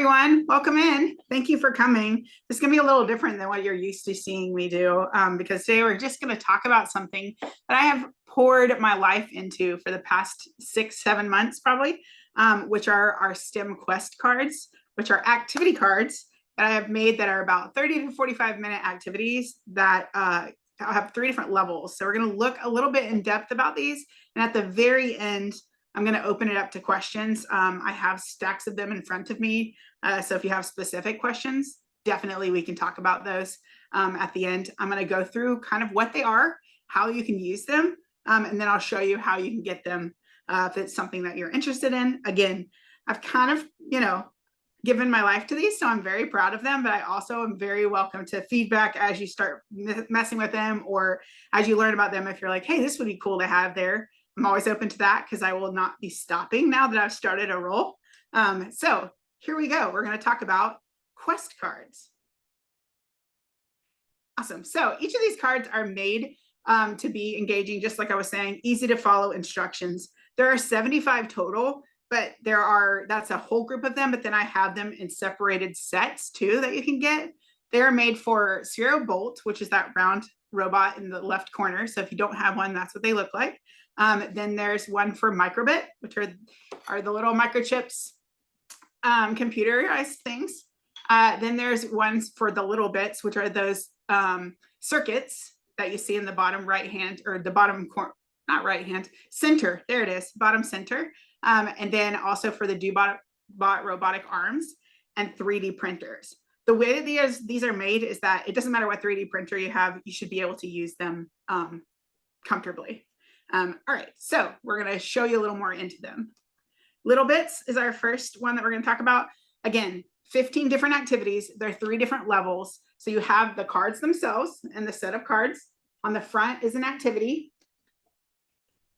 everyone. Welcome in. Thank you for coming. This is going to be a little different than what you're used to seeing me do because today we're just going to talk about something that I have poured my life into for the past 6-7 months probably, which are our STEM Quest cards, which are activity cards that I have made that are about 30 to 45-minute activities that have 3 different levels. So we're going to look a little bit in depth about these. And at the very end, I'm going to open it up to questions. I have stacks of them in front of me. So if you have specific questions, definitely we can talk about those at the end. I'm going to go through kind of what they are, how you can use them, and then I'll show you how you can get them if it's something that you're interested in. Again, I've kind of, given my life to these, so I'm very proud of them, but I also am very welcome to feedback as you start messing with them or as you learn about them. If you're like, hey, this would be cool to have there, I'm always open to that because I will not be stopping now that I've started a roll. So here we go. We're going to talk about Quest cards. Awesome. So each of these cards are made to be engaging, just like I was saying, easy to follow instructions. There are 75 total, but that's a whole group of them, but then I have them in separated sets too that you can get. They're made for Sphero Bolt, which is that round robot in the left corner. So if you don't have one, that's what they look like. Then there's one for Microbit, which are the little microchips, computerized things. Then there's ones for the LittleBits, which are those circuits that you see in the bottom right hand, or the bottom corner, not right hand, center. There it is, bottom center. And then also for the Dobot-Robotic Arms and 3D printers. The way that these are made is that it doesn't matter what 3D printer you have, you should be able to use them comfortably. All right, so we're going to show you a little more into them. LittleBits is our first one that we're going to talk about. Again, 15 different activities. There are 3 different levels. So you have the cards themselves and the set of cards. On the front is an activity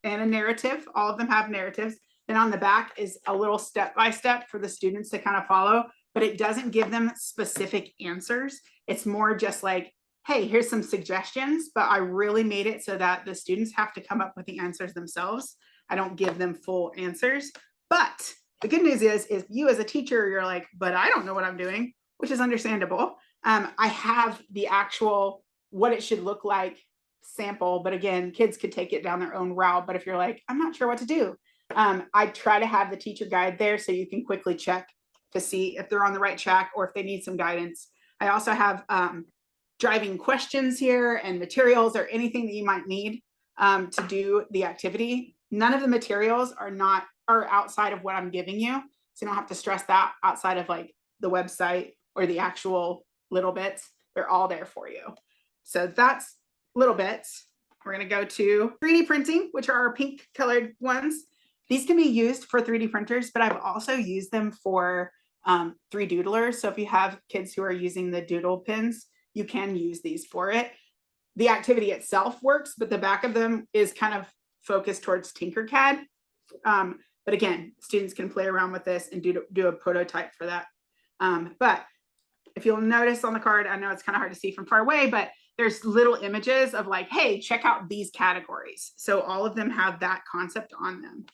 and a narrative. All of them have narratives. Then on the back is a little step-by-step for the students to kind of follow, but it doesn't give them specific answers. It's more just like, hey, here's some suggestions, but I really made it so that the students have to come up with the answers themselves. I don't give them full answers. But the good news is you as a teacher, you're like, but I don't know what I'm doing, which is understandable. I have the actual what it should look like sample, but again, kids could take it down their own route. But if you're like, I'm not sure what to do, I try to have the teacher guide there so you can quickly check to see if they're on the right track or if they need some guidance. I also have driving questions here and materials or anything that you might need to do the activity. None of the materials are outside of what I'm giving you. So you don't have to stress that outside of like the website or the actual LittleBits. They're all there for you. So that's LittleBits. We're going to go to 3D printing, which are our pink colored ones. These can be used for 3D printers, but I've also used them for 3Doodlers. So if you have kids who are using the doodle pins, you can use these for it. The activity itself works, but the back of them is kind of focused towards Tinkercad. But again, students can play around with this and do a prototype for that. But if you'll notice on the card, I know it's kind of hard to see from far away, but there's little images of like, hey, check out these categories. So all of them have that concept on them.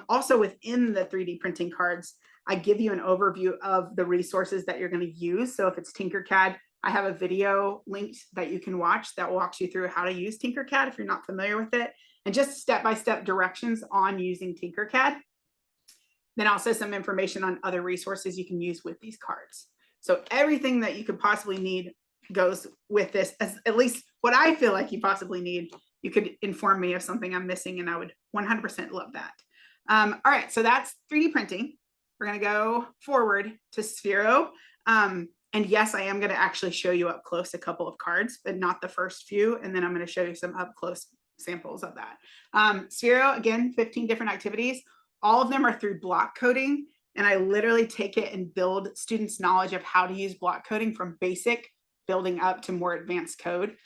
Also within the 3D printing cards, I give you an overview of the resources that you're going to use. So if it's Tinkercad, I have a video linked that you can watch that walks you through how to use Tinkercad if you're not familiar with it, and just step-by-step directions on using Tinkercad. Then also some information on other resources you can use with these cards. So everything that you could possibly need goes with this, as at least what I feel like you possibly need. You could inform me of something I'm missing, and I would 100% love that. All right, so that's 3D printing. We're going to go forward to Sphero. And yes, I am going to actually show you up close a couple of cards, but not the first few. And then I'm going to show you some up close samples of that. Sphero, again, 15 different activities. All of them are through block coding. And I literally take it and build students' knowledge of how to use block coding from basic building up to more advanced code.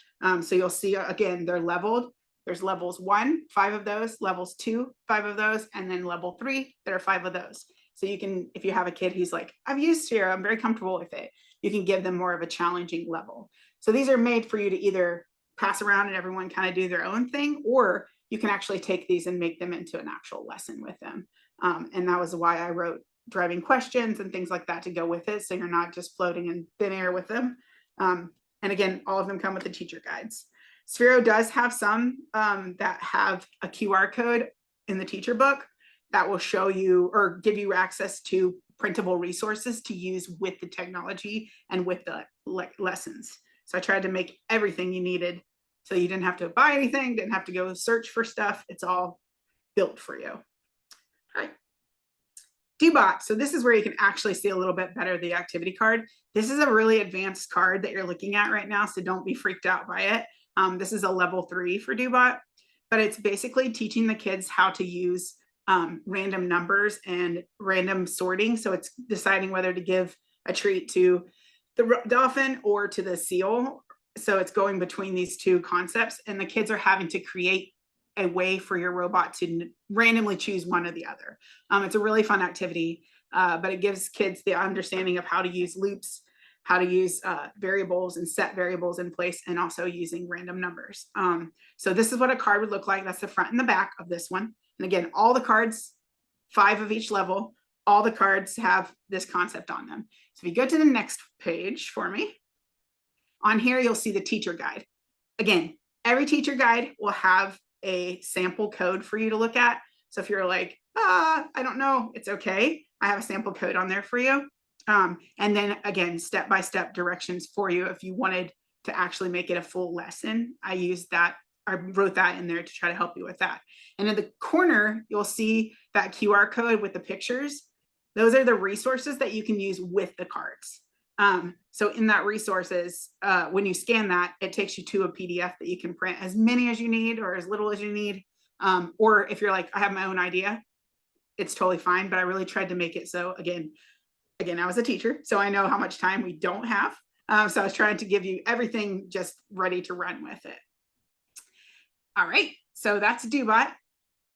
So you'll see, again, they're leveled. There's levels 1, 5 of those, levels 2, 5 of those, and then level 3, there are 5 of those. So you can, if you have a kid who's like, I've used Sphero, I'm very comfortable with it, you can give them more of a challenging level. So these are made for you to either pass around and everyone kind of do their own thing, or you can actually take these and make them into an actual lesson with them. And that was why I wrote driving questions and things like that to go with it. So you're not just floating in thin air with them. And again, all of them come with the teacher guides. Sphero does have some that have a QR code in the teacher book that will show you or give you access to printable resources to use with the technology and with the lessons. So I tried to make everything you needed so you didn't have to buy anything, didn't have to go search for stuff. It's all built for you. All right. Dobot. So this is where you can actually see a little bit better the activity card. This is a really advanced card that you're looking at right now, so don't be freaked out by it. This is a level 3 for Dobot, but it's basically teaching the kids how to use random numbers and random sorting. So it's deciding whether to give a treat to the dolphin or to the seal. So it's going between these two concepts, and the kids are having to create a way for your robot to randomly choose one or the other. It's a really fun activity, but it gives kids the understanding of how to use loops, how to use variables and set variables in place, and also using random numbers. So this is what a card would look like. That's the front and the back of this one. And again, all the cards, 5 of each level, all the cards have this concept on them. So if you go to the next page for me, on here, you'll see the teacher guide. Again, every teacher guide will have a sample code for you to look at. So if you're like, I don't know, it's okay. I have a sample code on there for you. And then again, step-by-step directions for you if you wanted to actually make it a full lesson. I wrote that in there to try to help you with that. And in the corner, you'll see that QR code with the pictures. Those are the resources that you can use with the cards. So in that resources, when you scan that, it takes you to a PDF that you can print as many as you need or as little as you need. Or if you're like, I have my own idea, it's totally fine. But I really tried to make it so, again, I was a teacher, so I know how much time we don't have. So I was trying to give you everything just ready to run with it. All right, so that's Dobot,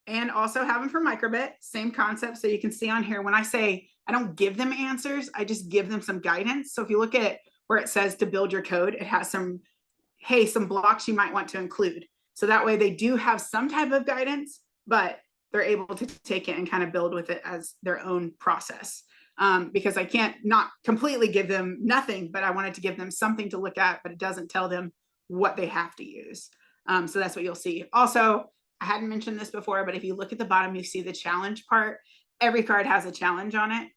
and also have them for Microbit, same concept. So you can see on here, when I say I don't give them answers, I just give them some guidance. So if you look at where it says to build your code, it has some blocks you might want to include. So that way they do have some type of guidance, but they're able to take it and kind of build with it as their own process. Because I can't not completely give them nothing, but I wanted to give them something to look at, but it doesn't tell them what they have to use. So that's what you'll see. Also, I hadn't mentioned this before, but if you look at the bottom, you see the challenge part. Every card has a challenge on it.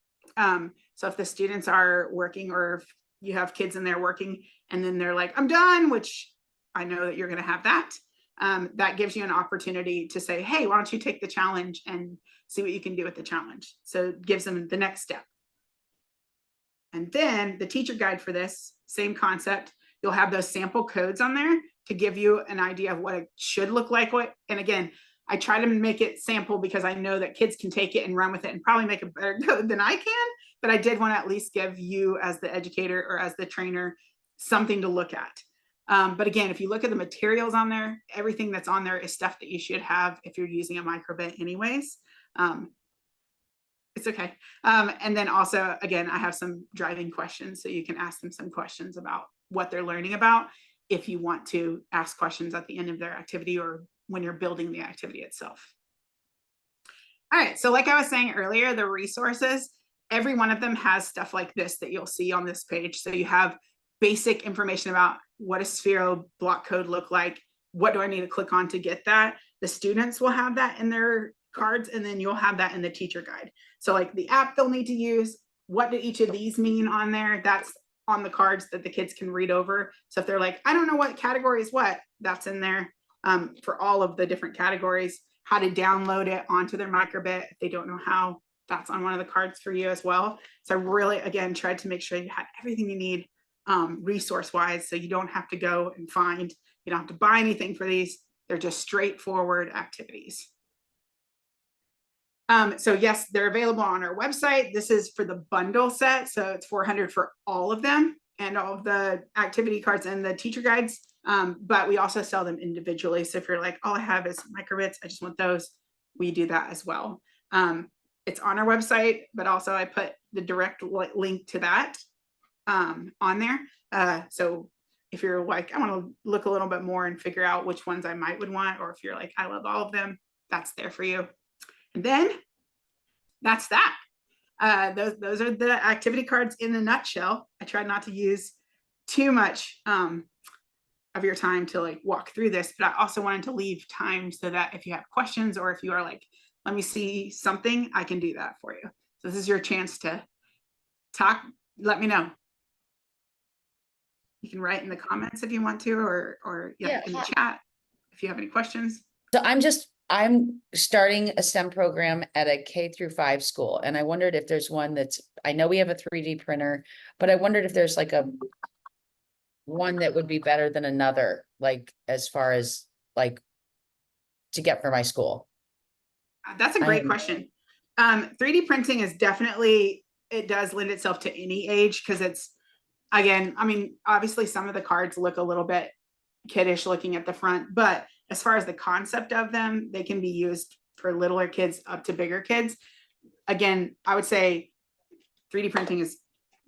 So if the students are working, or if you have kids in there working and then they're like, I'm done, which I know that you're going to have that, that gives you an opportunity to say, hey, why don't you take the challenge and see what you can do with the challenge. So it gives them the next step. And then the teacher guide for this, same concept, you'll have those sample codes on there to give you an idea of what it should look like. And again, I try to make it sample because I know that kids can take it and run with it and probably make a better code than I can, but I did want to at least give you as the educator or as the trainer something to look at. But again, if you look at the materials on there, everything that's on there is stuff that you should have if you're using a Microbit anyways. It's okay. And then also, again, I have some driving questions, so you can ask them some questions about what they're learning about if you want to ask questions at the end of their activity or when you're building the activity itself. All right, so like I was saying earlier, the resources, every one of them has stuff like this that you'll see on this page. So you have basic information about what a Sphero block code look like, what do I need to click on to get that. The students will have that in their cards, and then you'll have that in the teacher guide. So like the app they'll need to use, what do each of these mean on there, that's on the cards that the kids can read over. So if they're like, I don't know what category is what, that's in there for all of the different categories, how to download it onto their Microbit. If they don't know how, that's on one of the cards for you as well. So I really, again, tried to make sure you had everything you need resource-wise, so you don't have to go and find, you don't have to buy anything for these. They're just straightforward activities. So yes, they're available on our website. This is for the bundle set. So it's $400 for all of them and all of the activity cards and the teacher guides. But we also sell them individually. So if you're like, all I have is Microbits, I just want those, we do that as well. It's on our website, but also I put the direct link to that on there. So if you're like, I want to look a little bit more and figure out which ones I would want, or if you're like, I love all of them, that's there for you. And then that's that. Those are the activity cards in a nutshell. I tried not to use too much of your time to like walk through this, but I also wanted to leave time so that if you have questions or if you are like, let me see something, I can do that for you. So this is your chance to talk. Let me know. You can write in the comments if you want to, or yeah, in the chat if you have any questions. So I'm starting a STEM program at a K-5 school, and I wondered if there's one that's, I know we have a 3D printer, but I wondered if there's like one that would be better than another, like as far as like to get for my school. That's a great question. 3D printing is definitely, it does lend itself to any age because it's, again, I mean, obviously some of the cards look a little bit kiddish looking at the front, but as far as the concept of them, they can be used for littler kids up to bigger kids. Again, I would say 3D printing is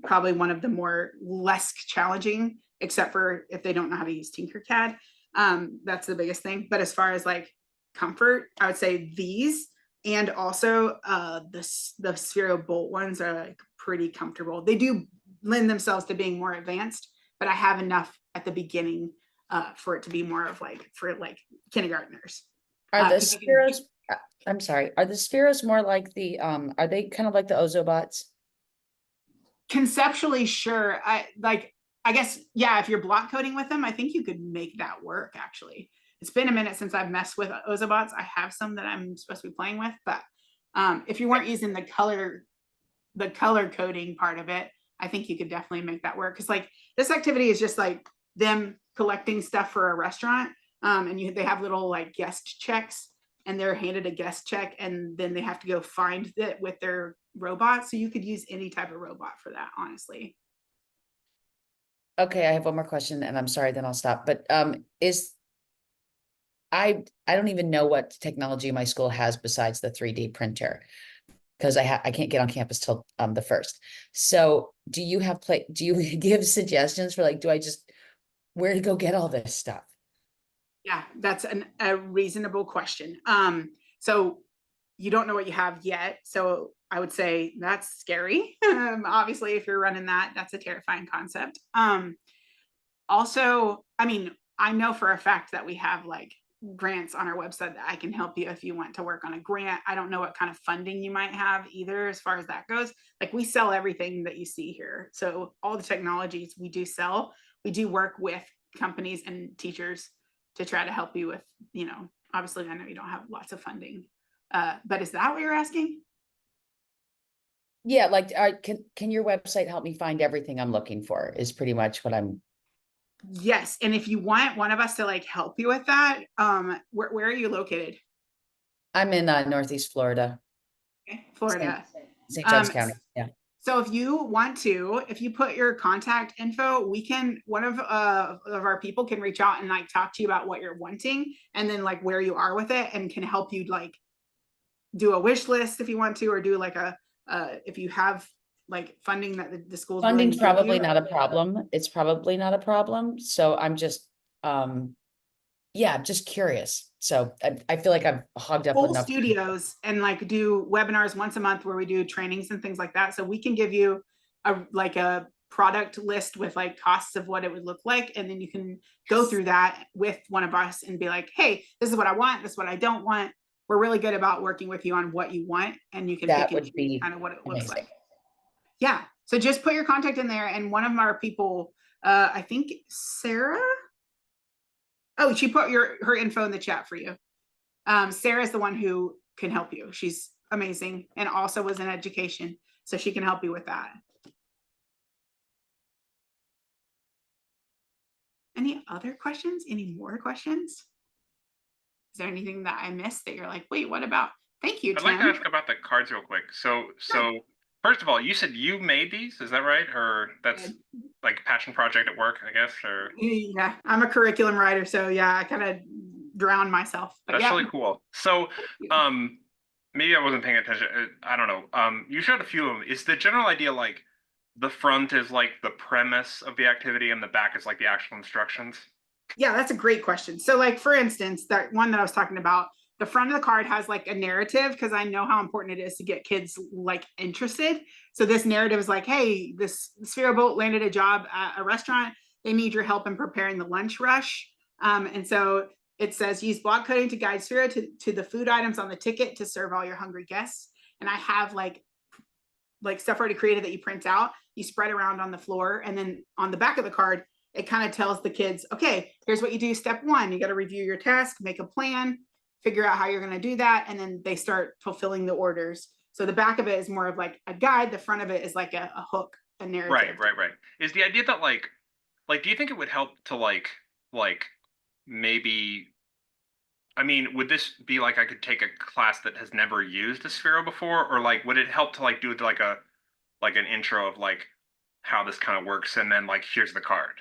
probably one of the more less challenging, except for if they don't know how to use Tinkercad. That's the biggest thing. But as far as like comfort, I would say these and also the Sphero Bolt ones are like pretty comfortable. They do lend themselves to being more advanced, but I have enough at the beginning for it to be more of like for like kindergartners. Are the Spheros, I'm sorry, are the Spheros more like the are they kind of like the Ozobots? Conceptually, sure. I guess, yeah, if you're block coding with them, I think you could make that work actually. It's been a minute since I've messed with Ozobots. I have some that I'm supposed to be playing with, but if you weren't using the color coding part of it, I think you could definitely make that work. Cause like this activity is just like them collecting stuff for a restaurant. And they have little like guest checks and they're handed a guest check and then they have to go find it with their robot. So you could use any type of robot for that, honestly. Okay, I have one more question and I'm sorry, then I'll stop. But I don't even know what technology my school has besides the 3D printer because I can't get on campus till the 1st. So do you give suggestions for like, where to go get all this stuff? Yeah, that's a reasonable question. So you don't know what you have yet. So I would say that's scary. Obviously, if you're running that, that's a terrifying concept. Also, I mean, I know for a fact that we have like grants on our website that I can help you if you want to work on a grant. I don't know what kind of funding you might have either as far as that goes. Like we sell everything that you see here. So all the technologies we do sell, we do work with companies and teachers to try to help you with, you know, obviously I know you don't have lots of funding, but is that what you're asking? Yeah, like can your website help me find everything I'm looking for is pretty much what I'm. Yes, and if you want one of us to like help you with that, where are you located? I'm in Northeast Florida. Okay, Florida. St. Johns County. Yeah. So if you want to, if you put your contact info, one of our people can reach out and like talk to you about what you're wanting and then like where you are with it and can help you like do a wish list if you want to, or do like if you have like funding that the school's funding's probably not a problem. It's probably not a problem. So I'm just yeah, I'm just curious. So I feel like I've hogged up full enough studios and like do webinars once a month where we do trainings and things like that. So we can give you a product list with like costs of what it would look like. And then you can go through that with one of us and be like, hey, this is what I want. This is what I don't want. We're really good about working with you on what you want. And you can pick and choose kind of what it looks like. Yeah. So just put your contact in there. And one of our people, I think Sarah. Oh, she put her info in the chat for you. Sarah's the one who can help you. She's amazing and also was in education. So she can help you with that. Any other questions? Any more questions? Is there anything that I missed that you're like, wait, what about? Thank you, Tim. I'd like to ask about the cards real quick. So first of all, you said you made these, is that right? Or that's like a passion project at work, I guess, or? Yeah, I'm a curriculum writer. So yeah, I kind of drowned myself. But that's really cool. So maybe I wasn't paying attention. I don't know. You showed a few of them. Is the general idea like the front is like the premise of the activity and the back is like the actual instructions? Yeah, that's a great question. So like, for instance, that one that I was talking about, the front of the card has like a narrative because I know how important it is to get kids like interested. So this narrative is like, hey, this Sphero Bolt landed a job at a restaurant. They need your help in preparing the lunch rush. And so it says use block coding to guide Sphero to the food items on the ticket to serve all your hungry guests. And I have like stuff already created that you print out, you spread around on the floor, and then on the back of the card, it kind of tells the kids, okay, here's what you do. Step one, you got to review your task, make a plan, figure out how you're going to do that, and then they start fulfilling the orders. So the back of it is more of like a guide. The front of it is like a hook, a narrative. Right. Is the idea that like, do you think it would help to like maybe, I mean, would this be like I could take a class that has never used a Sphero before, or like would it help to like do like an intro of like how this kind of works, and then like here's the card?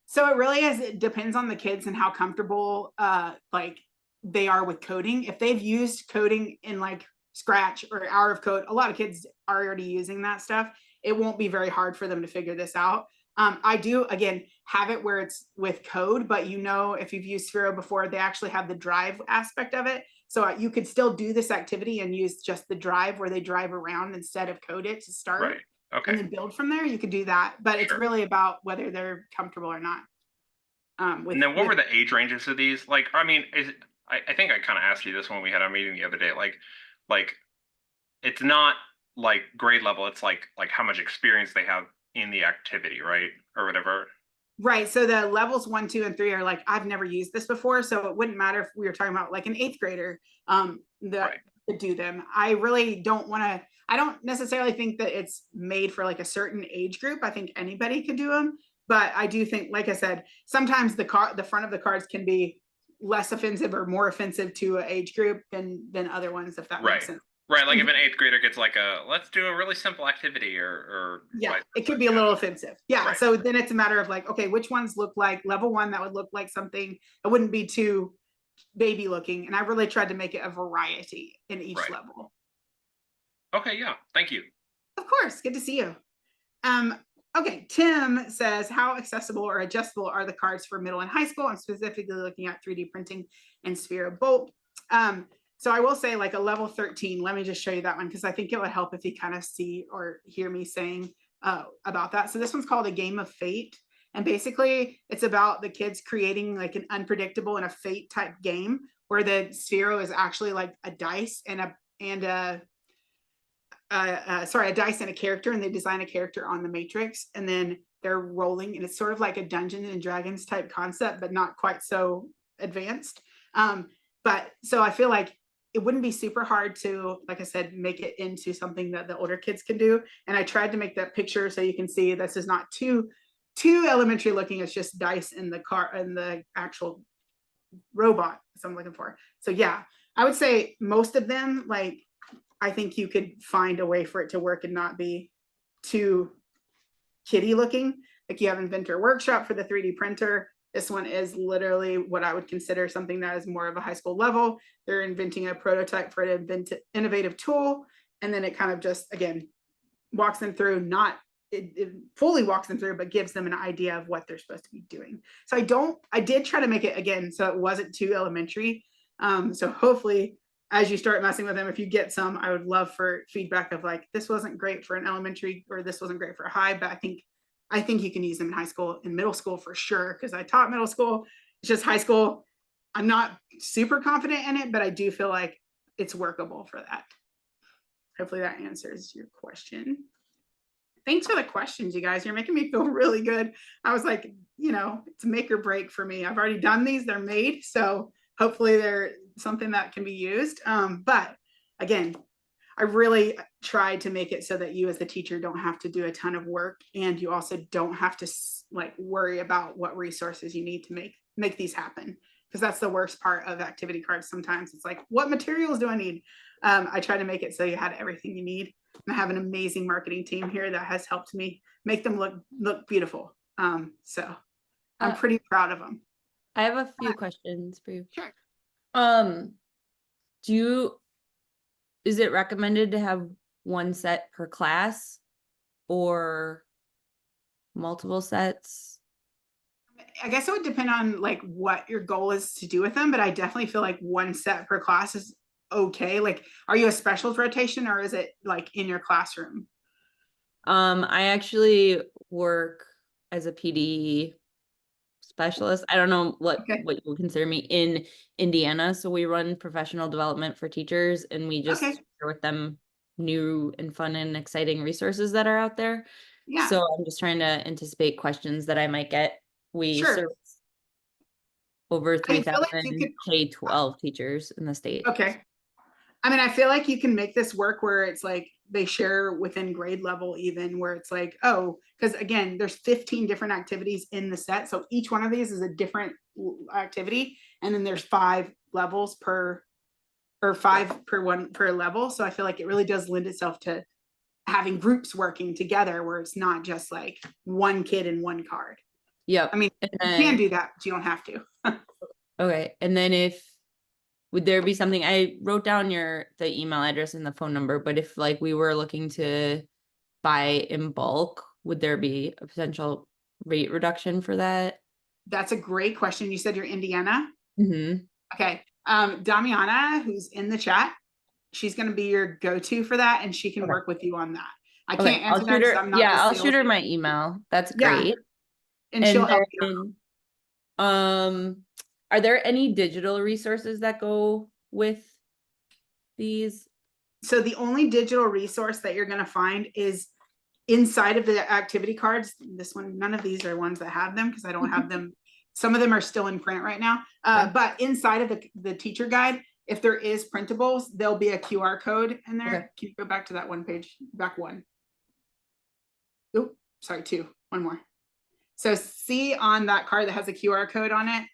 So it really is, it depends on the kids and how comfortable like they are with coding. If they've used coding in like Scratch or Hour of Code, a lot of kids are already using that stuff. It won't be very hard for them to figure this out. I do, again, have it where it's with code, but you know, if you've used Sphero before, they actually have the drive aspect of it. So you could still do this activity and use just the drive where they drive around instead of code it to start. Right. Okay. And then build from there. You could do that, but it's really about whether they're comfortable or not. And then what were the age ranges of these? Like, I mean, I think I kind of asked you this when we had our meeting the other day. Like it's not like grade level. It's like how much experience they have in the activity, right? Or whatever. Right. So the levels 1, 2, and 3 are like, I've never used this before. So it wouldn't matter if we were talking about like an 8th grader to do them. I really don't want to, I don't necessarily think that it's made for like a certain age group. I think anybody could do them. But I do think, like I said, sometimes the front of the cards can be less offensive or more offensive to an age group than other ones, if that makes sense. Right, like if an 8th grader gets like let's do a really simple activity or yeah, it could be a little offensive. Yeah, right. So then it's a matter of like, okay, which ones look like level 1 that would look like something that wouldn't be too baby looking, and I really tried to make it a variety in each level. Okay, yeah, thank you. Of course, good to see you. Okay, Tim says, how accessible or adjustable are the cards for middle and high school? I'm specifically looking at 3D printing and Sphero Bolt. So I will say like a level 13, let me just show you that one because I think it would help if you kind of see or hear me saying about that. So this one's called A Game of Fate. And basically it's about the kids creating like an unpredictable and a fate type game where the Sphero is actually like a dice and a dice and a character, and they design a character on the matrix and then they're rolling, and it's sort of like a Dungeons and Dragons type concept, but not quite so advanced. But so I feel like it wouldn't be super hard to, like I said, make it into something that the older kids can do. And I tried to make that picture so you can see this is not too elementary looking. It's just dice in the car and the actual robot. That's what I'm looking for. So yeah, I would say most of them, like, I think you could find a way for it to work and not be too kiddie looking. Like you have Inventor Workshop for the 3D printer. This one is literally what I would consider something that is more of a high school level. They're inventing a prototype for an innovative tool. And then it kind of just, again, walks them through, it fully walks them through, but gives them an idea of what they're supposed to be doing. So I did try to make it, again, so it wasn't too elementary. So hopefully, as you start messing with them, if you get some, I would love for feedback of like, this wasn't great for an elementary or this wasn't great for a high, but I think you can use them in high school and middle school for sure. Cause I taught middle school, it's just high school. I'm not super confident in it, but I do feel like it's workable for that. Hopefully that answers your question. Thanks for the questions, you guys. You're making me feel really good. I was like, it's make or break for me. I've already done these, they're made. So hopefully they're something that can be used. But again, I really tried to make it so that you as the teacher don't have to do a ton of work, and you also don't have to like worry about what resources you need to make these happen, because that's the worst part of activity cards. Sometimes it's like, what materials do I need? I try to make it so you had everything you need. And I have an amazing marketing team here that has helped me make them look beautiful. So I'm pretty proud of them. I have a few questions for you. Sure. Is it recommended to have one set per class or multiple sets? I guess it would depend on like what your goal is to do with them, but I definitely feel like one set per class is okay. Like, are you a specials rotation or is it like in your classroom? I actually work as a PD specialist. I don't know what Okay. you would consider me in Indiana. So we run professional development for teachers, and we just Okay. share with them new and fun and exciting resources that are out there. Yeah, So I'm just trying to anticipate questions that I might get. We sure. service over I feel like you 3,000 could, K-12 teachers in the state. okay. I mean, I feel like you can make this work where it's like they share within grade level, even where it's like, oh, because again, there's 15 different activities in the set. So each one of these is a different activity. And then there's 5 levels per, or 5 per one per level. So I feel like it really does lend itself to having groups working together where it's not just like one kid and one card. Yep. I mean, And you can do that, but you don't have to. okay. And then would there be something, I wrote down the email address and the phone number, but if like we were looking to buy in bulk, would there be a potential rate reduction for that? That's a great question. You said you're Indiana. Mm-hmm. Okay. Damiana, who's in the chat, she's going to be your go-to for that, and she can work with you on that. I Okay, can't answer that because I'm not. Yeah, the I'll shoot her sales- my email. That's Yeah, great. and she'll help you. Are there any digital resources that go with these? So the only digital resource that you're going to find is inside of the activity cards. This one, none of these are ones that have them because I don't have them. Some of them are still in print right now. But inside of the teacher guide, if there is printables, there'll be a QR code in there. Okay. Can you go back to that one page? Back one. Oh, sorry, 2. One more. So see on that card that has a QR code on it,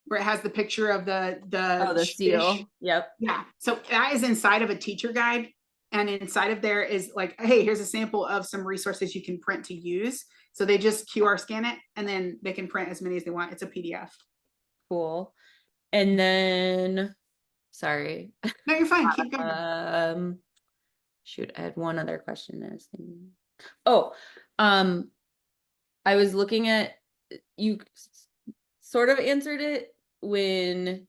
where it has the picture of the seal. fish. Yep. Yeah. So that is inside of a teacher guide. And inside of there is like, hey, here's a sample of some resources you can print to use. So they just QR scan it and then they can print as many as they want. It's a PDF. Cool. And then, sorry. No, you're fine. Keep going. Shoot, I had one other question I was thinking. Oh, I was looking at, you sort of answered it when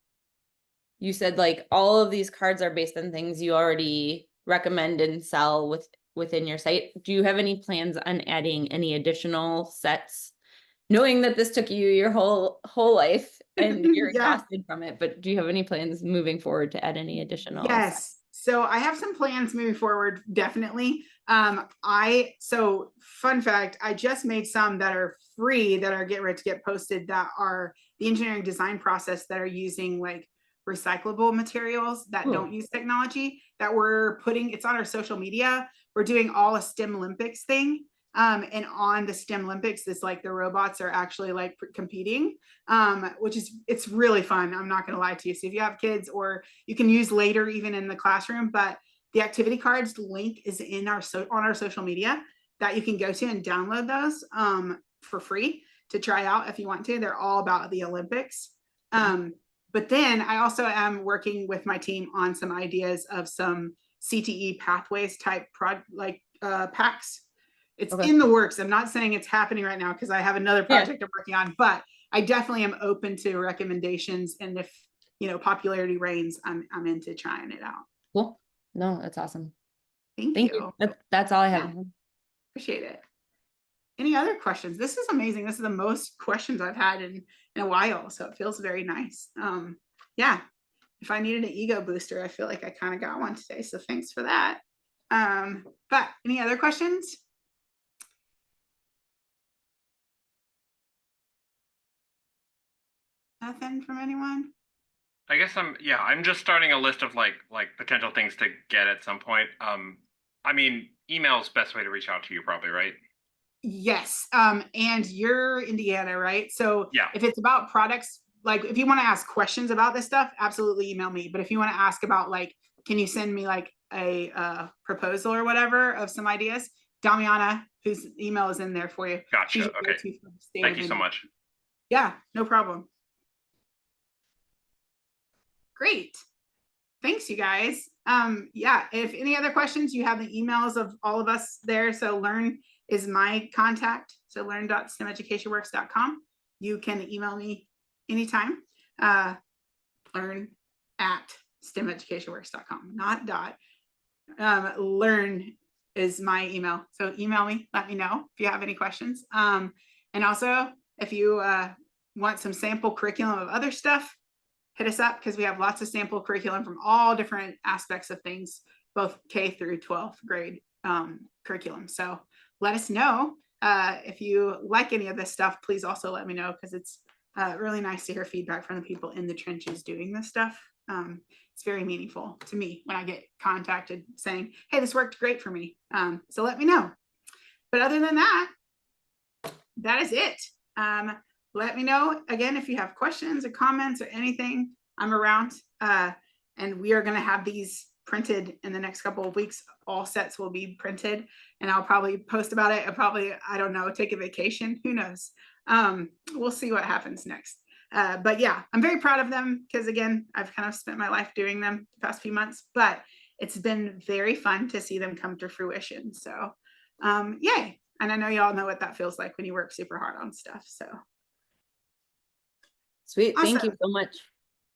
you said like all of these cards are based on things you already recommend and sell within your site. Do you have any plans on adding any additional sets? Knowing that this took you your whole life and you're exhausted from it, but do you have any plans moving forward to add any additional? Yes. So I have some plans moving forward, definitely. So fun fact, I just made some that are free that are getting ready to get posted that are the engineering design process that are using like recyclable materials that don't use technology that we're putting, it's on our social media. We're doing all a STEMlympics thing. And on the STEMlympics, it's like the robots are actually like competing, which is, it's really fun. I'm not going to lie to you. So if you have kids, or you can use later even in the classroom, but the activity cards link is in on our social media that you can go to and download those for free to try out if you want to. They're all about the Olympics. But then I also am working with my team on some ideas of some CTE pathways type packs. It's in the works. I'm not saying it's happening right now because I have another project I'm working on, but I definitely am open to recommendations. And if, popularity reigns, I'm into trying it out. Cool. No, that's awesome. Thank you. That's all I have. Yeah. Appreciate it. Any other questions? This is amazing. This is the most questions I've had in a while. So it feels very nice. Yeah. If I needed an ego booster, I feel like I kind of got one today. So thanks for that. But any other questions? Nothing from anyone? I guess I'm just starting a list of like potential things to get at some point. I mean, email is best way to reach out to you probably, right? Yes. And you're Indiana, right? So yeah, if it's about products, like if you want to ask questions about this stuff, absolutely email me. But if you want to ask about like, can you send me like a proposal or whatever of some ideas, Damiana, whose email is in there for you. Gotcha. Okay. Thank you so much. Yeah, no problem. Great. Thanks, you guys. Yeah, if any other questions, you have the emails of all of us there. So Learn is my contact. So learn.stemeducationworks.com. you can email me anytime. learn@stemeducationworks.com, not dot. Learn is my email. So email me, let me know if you have any questions. And also if you want some sample curriculum of other stuff, hit us up, because we have lots of sample curriculum from all different aspects of things, both K through 12th grade curriculum. So let us know if you like any of this stuff. Please also let me know, because it's really nice to hear feedback from the people in the trenches doing this stuff. It's very meaningful to me when I get contacted saying, hey, this worked great for me. So let me know. But other than that, that is it. Let me know again if you have questions or comments or anything. I'm around, and we are going to have these printed in the next couple of weeks. All sets will be printed, and I'll probably post about it. I'll probably, I don't know, take a vacation. Who knows? We'll see what happens next. But yeah, I'm very proud of them, because again, I've kind of spent my life doing them the past few months, but it's been very fun to see them come to fruition. So yay. And I know y'all know what that feels like when you work super hard on stuff. So Sweet. awesome. Thank you so much.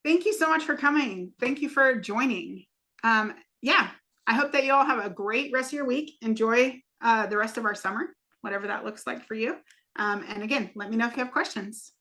Thank you so much for coming. Thank you for joining. Yeah, I hope that you all have a great rest of your week. Enjoy the rest of our summer, whatever that looks like for you. And again, let me know if you have questions.